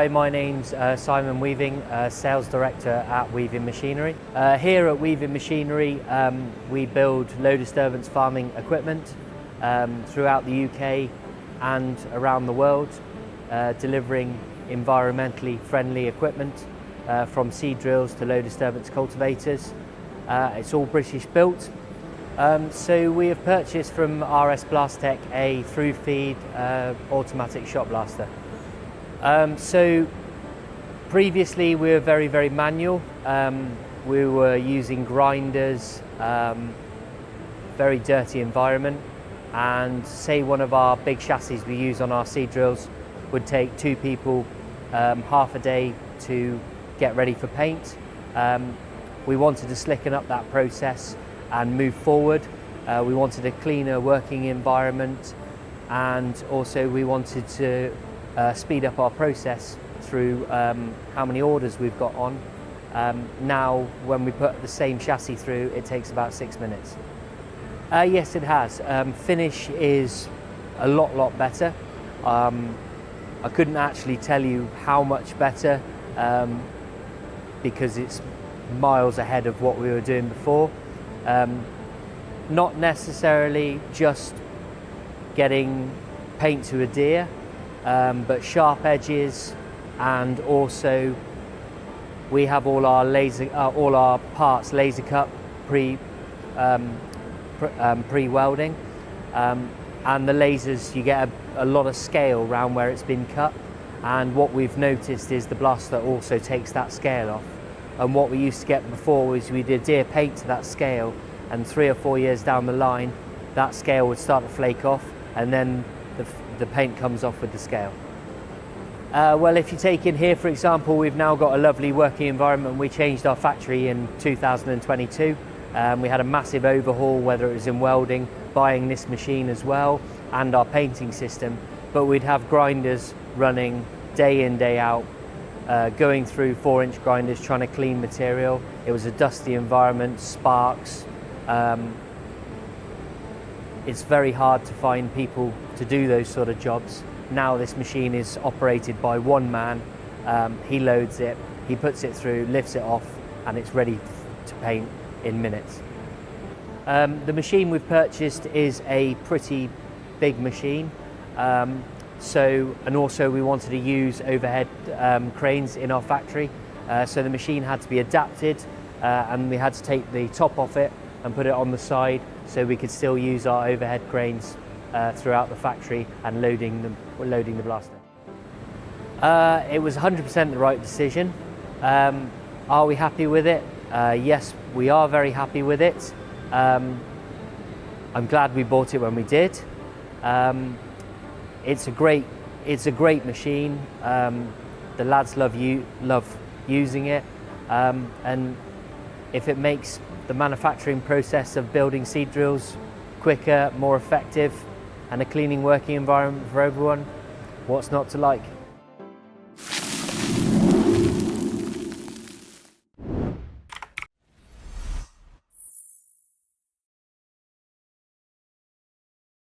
Hi, my name's Simon Weaving, Sales Director at Weaving Machinery. Here at Weaving Machinery, we build low disturbance farming equipment throughout the UK and around the world, delivering environmentally friendly equipment from seed drills to low disturbance cultivators. It's all British built. So we have purchased from RS Blastech a through feed automatic shot blaster. So previously we were very manual. We were using grinders, very dirty environment, and say one of our big chassis we use on our seed drills would take 2 people half a day to get ready for paint. We wanted to slicken up that process and move forward. We wanted a cleaner working environment, and also we wanted to speed up our process through how many orders we've got on. Now when we put the same chassis through, it takes about 6 minutes. Yes, it has. Finish is a lot better. I couldn't actually tell you how much better because it's miles ahead of what we were doing before. Not necessarily just getting paint to adhere, but sharp edges, and also we have all our parts laser cut pre-welding, and the lasers, you get a lot of scale around where it's been cut, and what we've noticed is the blaster also takes that scale off. And what we used to get before was we'd adhere paint to that scale, and 3 or 4 years down the line that scale would start to flake off, and then the paint comes off with the scale. Well, if you take in here, for example, we've now got a lovely working environment. We changed our factory in 2022. We had a massive overhaul, whether it was in welding, buying this machine as well, and our painting system. But we'd have grinders running day in, day out, going through 4-inch grinders trying to clean material. It was a dusty environment, sparks. It's very hard to find people to do those sort of jobs. Now this machine is operated by one man. He loads it, he puts it through, lifts it off, and it's ready to paint in minutes. The machine we've purchased is a pretty big machine. And also we wanted to use overhead cranes in our factory. So the machine had to be adapted, and we had to take the top off it and put it on the side so we could still use our overhead cranes throughout the factory and loading the blaster. It was 100% the right decision. Are we happy with it? Yes, we are very happy with it. I'm glad we bought it when we did. It's a great machine. The lads love using it, and if it makes the manufacturing process of building seed drills quicker, more effective, and a cleaning working environment for everyone, what's not to like?